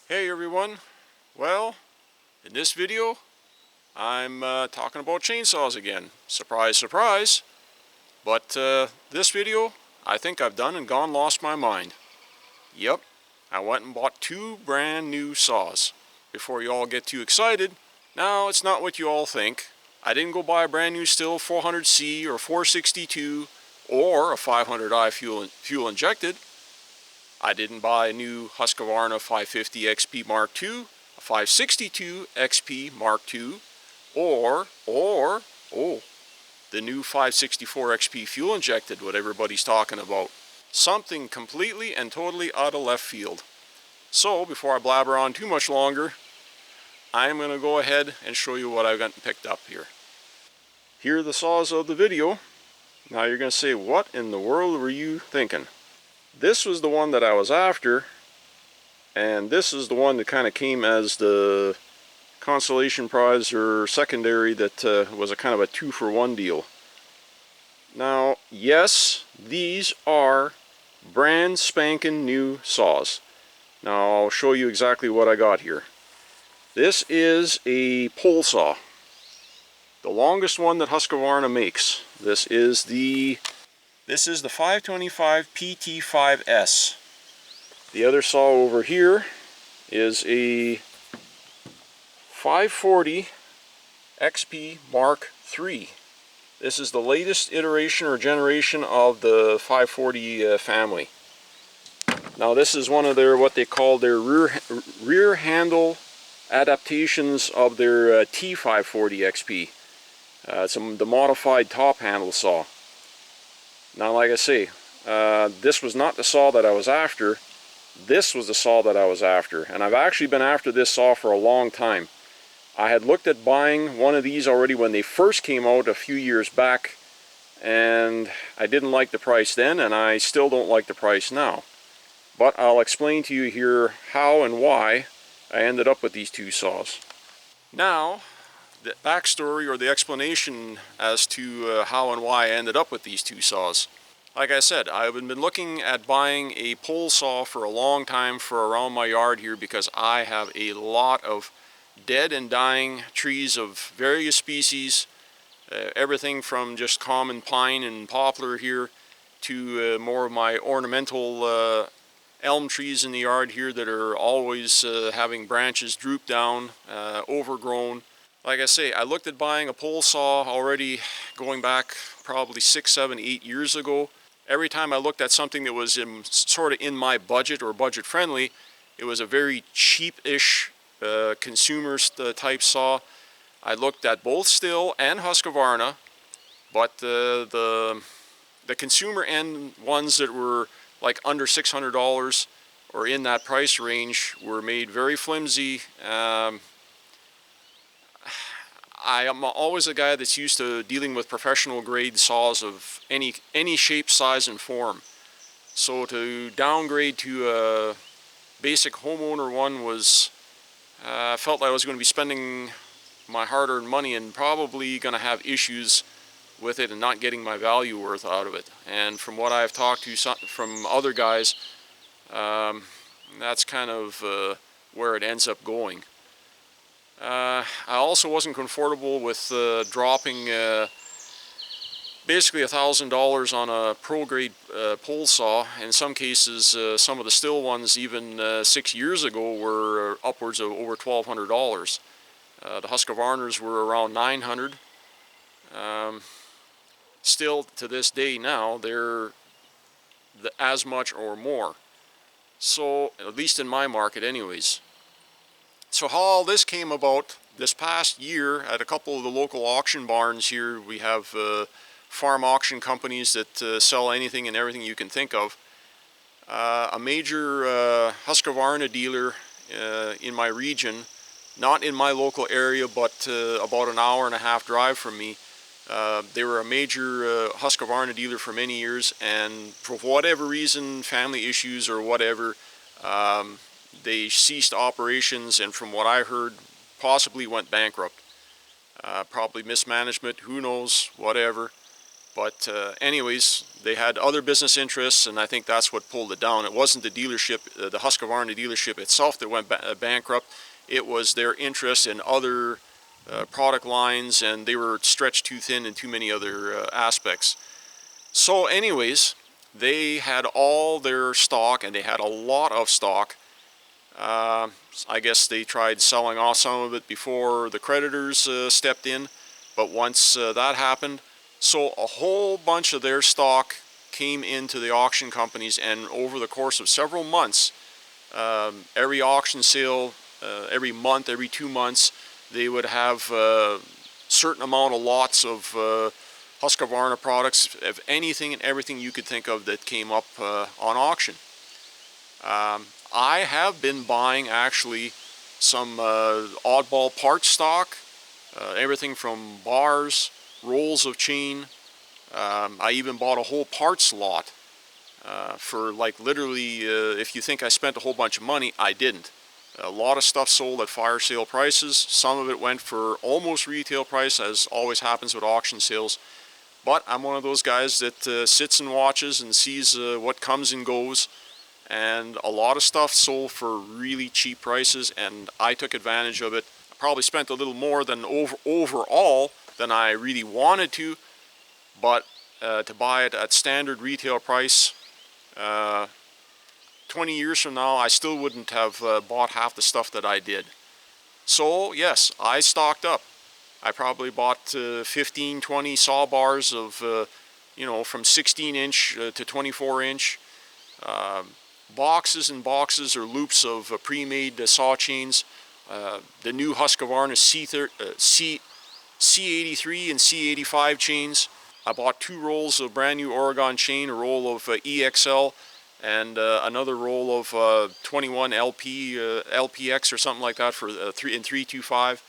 Hey everyone, well, in this video I'm talking about chainsaws again. Surprise, surprise. But this video I think I've done and gone lost my mind. Yep, I went and bought two brand new saws. Before you all get too excited, now it's not what you all think. I didn't go buy a brand new Stihl 400C or 462 or a 500i fuel injected. I didn't buy a new Husqvarna 550 XP Mark II, a 562 XP Mark II, or the new 564 XP fuel injected, what everybody's talking about. Something completely and totally out of left field. So before I blabber on too much longer, I'm going to go ahead and show you what I've gotten picked up here. Here are the saws of the video. Now you're going to say, what in the world were you thinking? This was the one that I was after, and this is the one that kind of came as the consolation prize or secondary that was a kind of a 2-for-1 deal. Now, yes, these are brand spanking new saws. Now I'll show you exactly what I got here. This is a pole saw, the longest one that Husqvarna makes. This is the 525 PT5S. The other saw over here is a 540 XP Mark III. This is the latest iteration or generation of the 540 family. Now this is one of their, what they call their rear handle adaptations of their T540 XP. It's the modified top handle saw. Now, like I say, this was not the saw that I was after. This was the saw that I was after, and I've actually been after this saw for a long time. I had looked at buying one of these already when they first came out a few years back, and I didn't like the price then, and I still don't like the price now. But I'll explain to you here how and why I ended up with these two saws. Now, the backstory or the explanation as to how and why I ended up with these two saws. Like I said, I've been looking at buying a pole saw for a long time for around my yard here because I have a lot of dead and dying trees of various species, everything from just common pine and poplar here to more of my ornamental elm trees in the yard here that are always having branches droop down, overgrown. Like I say, I looked at buying a pole saw already going back probably 6, 7, 8 years ago. Every time I looked at something that was sort of in my budget or budget friendly, it was a very cheap-ish consumer type saw. I looked at both Stihl and Husqvarna, but the consumer end ones that were like under $600 or in that price range were made very flimsy. I am always a guy that's used to dealing with professional grade saws of any shape, size, and form. So to downgrade to a basic homeowner one was, I felt like I was going to be spending my hard-earned money and probably going to have issues with it and not getting my value worth out of it. And from what I've talked to from other guys, that's kind of where it ends up going. I also wasn't comfortable with dropping basically $1,000 on a pro-grade pole saw. In some cases, some of the Stihl ones even 6 years ago were upwards of over $1,200. The Husqvarnas were around $900. Still to this day now, they're as much or more. So, at least in my market anyways. So how all this came about, this past year at a couple of the local auction barns here, we have farm auction companies that sell anything and everything you can think of. A major Husqvarna dealer in my region, not in my local area, but about an hour and a half drive from me. They were a major Husqvarna dealer for many years, and for whatever reason, family issues or whatever, they ceased operations, and from what I heard, possibly went bankrupt. Probably mismanagement, who knows, whatever. But anyways, they had other business interests, and I think that's what pulled it down. It wasn't the dealership, the Husqvarna dealership itself that went bankrupt. It was their interest in other product lines, and they were stretched too thin in too many other aspects. So anyways, they had all their stock, and they had a lot of stock. I guess they tried selling off some of it before the creditors stepped in, but once that happened, so a whole bunch of their stock came into the auction companies, and over the course of several months, every auction sale, every month, every 2 months, they would have a certain amount of lots of Husqvarna products, of anything and everything you could think of that came up on auction. I have been buying actually some oddball part stock, everything from bars, rolls of chain. I even bought a whole parts lot for like literally, if you think I spent a whole bunch of money, I didn't. A lot of stuff sold at fire sale prices. Some of it went for almost retail price, as always happens with auction sales. But I'm one of those guys that sits and watches and sees what comes and goes. And a lot of stuff sold for really cheap prices, and I took advantage of it. I probably spent a little more than overall than I really wanted to, but to buy it at standard retail price, 20 years from now, I still wouldn't have bought half the stuff that I did. So yes, I stocked up. I probably bought 15, 20 saw bars of, you know, from 16 inch to 24 inch. Boxes and boxes or loops of pre-made saw chains. The new Husqvarna C83 and C85 chains. I bought 2 rolls of brand new Oregon chain, a roll of EXL, and another roll of 21 LPX or something like that for 325.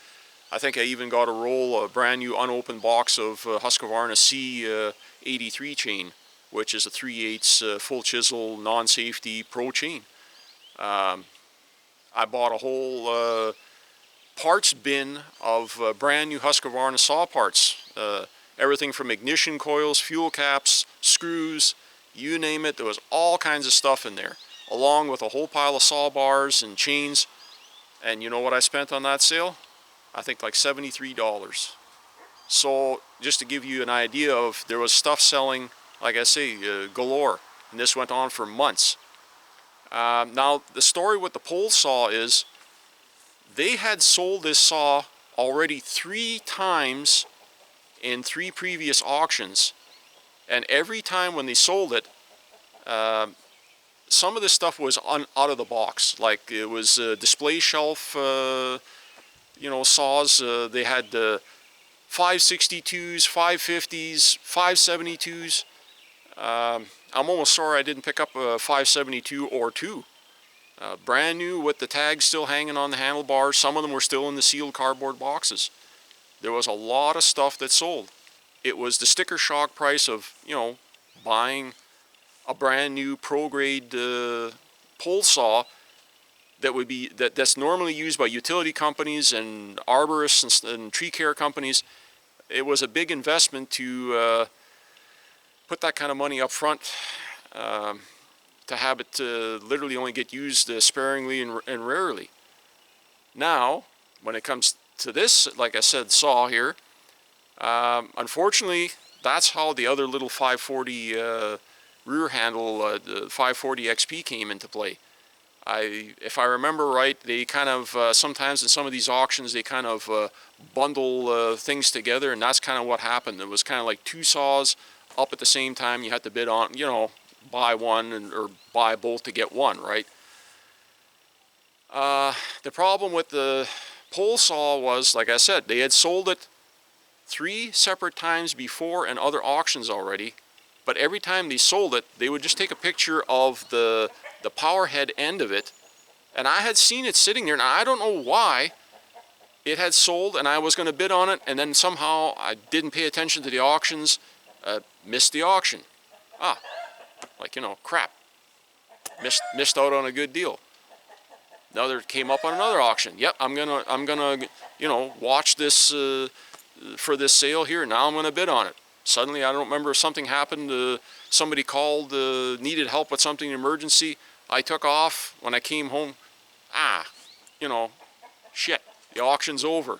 I think I even got a roll, a brand new unopened box of Husqvarna C83 chain, which is a 3/8 full chisel non-safety pro chain. I bought a whole parts bin of brand new Husqvarna saw parts. Everything from ignition coils, fuel caps, screws, you name it. There was all kinds of stuff in there, along with a whole pile of saw bars and chains. And you know what I spent on that sale? I think like $73. So just to give you an idea of, there was stuff selling, like I say, galore, and this went on for months. Now the story with the pole saw is, they had sold this saw already 3 times in 3 previous auctions, and every time when they sold it, some of this stuff was out of the box. Like it was display shelf, you know, saws. They had 562s, 550s, 572s. I'm almost sorry I didn't pick up a 572 or 2. Brand new with the tags still hanging on the handlebars. Some of them were still in the sealed cardboard boxes. There was a lot of stuff that sold. It was the sticker shock price of, you know, buying a brand new pro grade pole saw that would be that's normally used by utility companies and arborists and tree care companies. It was a big investment to put that kind of money up front, to have it literally only get used sparingly and rarely. Now, when it comes to this, like I said, saw here, unfortunately, that's how the other little 540 rear handle, the 540 XP came into play. If I remember right, they kind of, sometimes in some of these auctions, they kind of bundle things together, and that's kind of what happened. It was kind of like 2 saws up at the same time. You had to bid on, you know, buy one or buy both to get one, right? The problem with the pole saw was, like I said, they had sold it 3 separate times before in other auctions already, but every time they sold it, they would just take a picture of the power head end of it, and I had seen it sitting there, and I don't know why it had sold, and I was going to bid on it, and then somehow I didn't pay attention to the auctions, missed the auction. Like, you know, crap, missed out on a good deal. Another came up on another auction. Yep, I'm gonna, you know, watch this for this sale here. Now I'm gonna bid on it. Suddenly, I don't remember if something happened, somebody called, needed help with something, emergency. I took off. When I came home, you know, shit, the auction's over.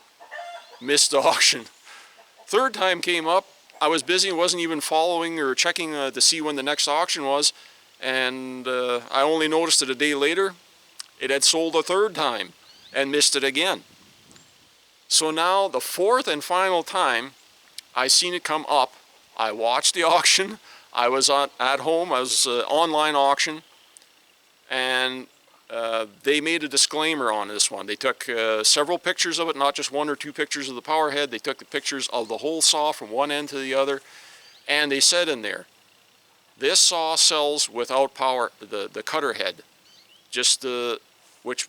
Missed the auction. Third time came up, I was busy, wasn't even following or checking to see when the next auction was, and I only noticed it a day later. It had sold a third time and missed it again. So now the fourth and final time I seen it come up, I watched the auction. I was at home, I was online auction, and they made a disclaimer on this one. They took several pictures of it, not just one or two pictures of the power head. They took the pictures of the whole saw from one end to the other, and they said in there, this saw sells without power, the cutter head, just which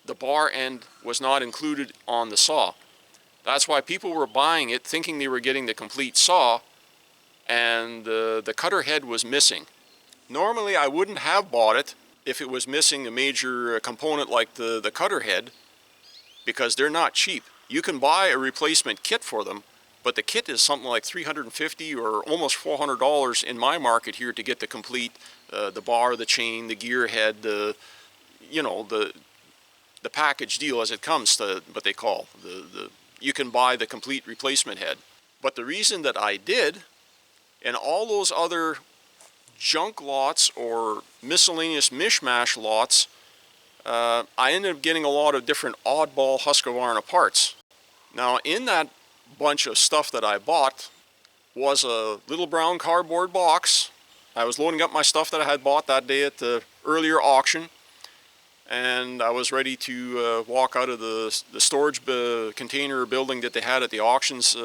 the bar end was not included on the saw. That's why people were buying it thinking they were getting the complete saw, and the cutter head was missing. Normally I wouldn't have bought it if it was missing a major component like the cutter head, because they're not cheap. You can buy a replacement kit for them, but the kit is something like $350 or almost $400 in my market here to get the complete, the bar, the chain, the gear head, the package deal as it comes to what they call you can buy the complete replacement head. But the reason that I did, and all those other junk lots or miscellaneous mishmash lots, I ended up getting a lot of different oddball Husqvarna parts. Now in that bunch of stuff that I bought was a little brown cardboard box. I was loading up my stuff that I had bought that day at the earlier auction, and I was ready to walk out of the storage container building that they had at the auctions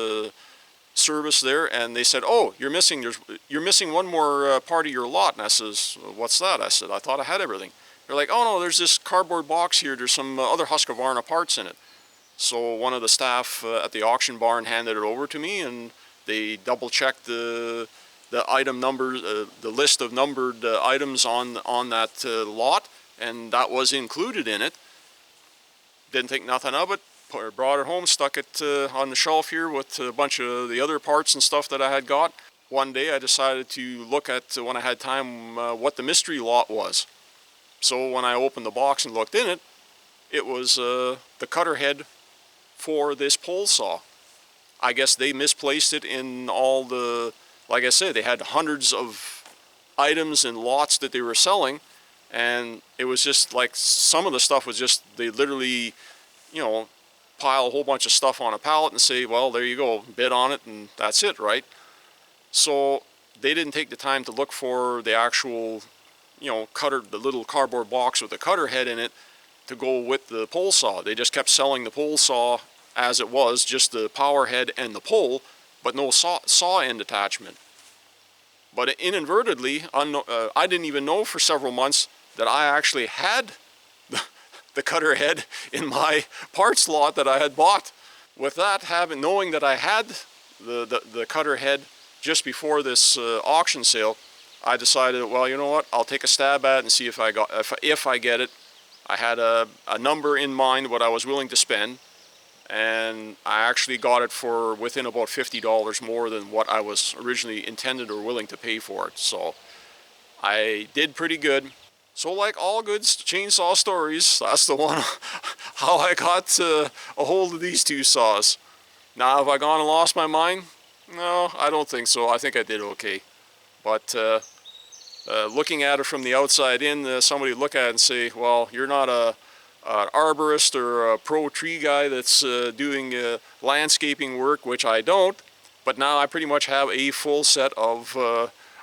service there, and they said, oh, you're missing one more part of your lot. And I says, what's that? I said, I thought I had everything. They're like, oh no, there's this cardboard box here, there's some other Husqvarna parts in it. So one of the staff at the auction barn handed it over to me, and they double checked the item numbers, the list of numbered items on that lot, and that was included in it. Didn't think nothing of it. Brought it home, stuck it on the shelf here with a bunch of the other parts and stuff that I had got. One day I decided to look at, when I had time, what the mystery lot was. So when I opened the box and looked in it, it was the cutter head for this pole saw. I guess they misplaced it in all the, like I said, they had hundreds of items and lots that they were selling, and it was just like some of the stuff was just, they literally, pile a whole bunch of stuff on a pallet and say, well, there you go, bid on it, and that's it, right? So they didn't take the time to look for the actual, cutter, the little cardboard box with the cutter head in it to go with the pole saw. They just kept selling the pole saw as it was, just the power head and the pole, but no saw end attachment. But inadvertently, I didn't even know for several months that I actually had the cutter head in my parts lot that I had bought. With that, knowing that I had the cutter head just before this auction sale, I decided, well, you know what, I'll take a stab at it and see if I get it. I had a number in mind what I was willing to spend, and I actually got it for within about $50 more than what I was originally intended or willing to pay for it. So I did pretty good. So like all good chainsaw stories, that's the one how I got a hold of these two saws. Now, have I gone and lost my mind? No, I don't think so. I think I did okay. But looking at it from the outside in, somebody would look at it and say, well, you're not an arborist or a pro tree guy that's doing landscaping work, which I don't. But now I pretty much have a full set of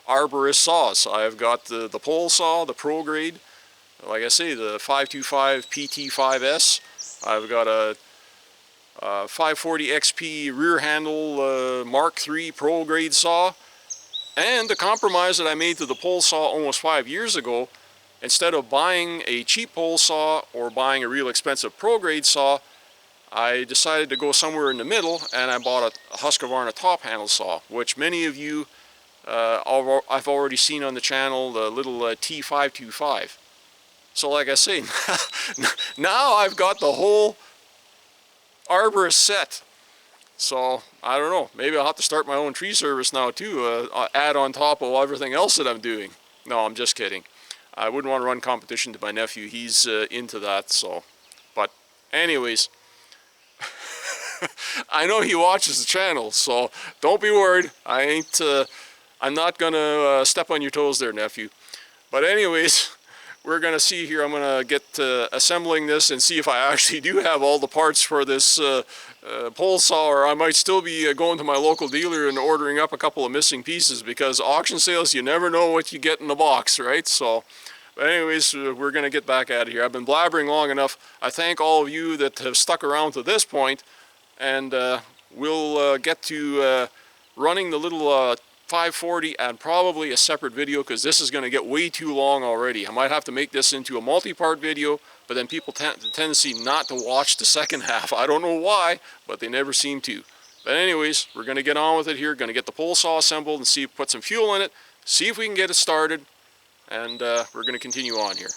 arborist saws. I've got the pole saw, the pro grade, like I say, the 525 PT5S. I've got a 540 XP rear handle Mark III pro grade saw, and the compromise that I made to the pole saw almost 5 years ago, instead of buying a cheap pole saw or buying a real expensive pro grade saw, I decided to go somewhere in the middle, and I bought a Husqvarna top handle saw, which many of you I've already seen on the channel, the little T525. So like I say, now I've got the whole arborist set. So, I don't know. Maybe I'll have to start my own tree service now too, add on top of everything else that I'm doing. No, I'm just kidding. I wouldn't want to run competition to my nephew. He's into that, so. But anyways, I know he watches the channel, so don't be worried. I'm not gonna step on your toes there, nephew. But anyways, we're gonna see here. I'm gonna get assembling this and see if I actually do have all the parts for this pole saw, or I might still be going to my local dealer and ordering up a couple of missing pieces, because auction sales, you never know what you get in the box, right? So, but anyways, we're gonna get back out of here. I've been blabbering long enough. I thank all of you that have stuck around to this point, and we'll get to running the little 540 and probably a separate video, because this is going to get way too long already. I might have to make this into a multi-part video, but then people tend the tendency not to watch the second half. I don't know why, but they never seem to. But anyways, we're going to get on with it here. Going to get the pole saw assembled and see, put some fuel in it, see if we can get it started, and we're going to continue on here.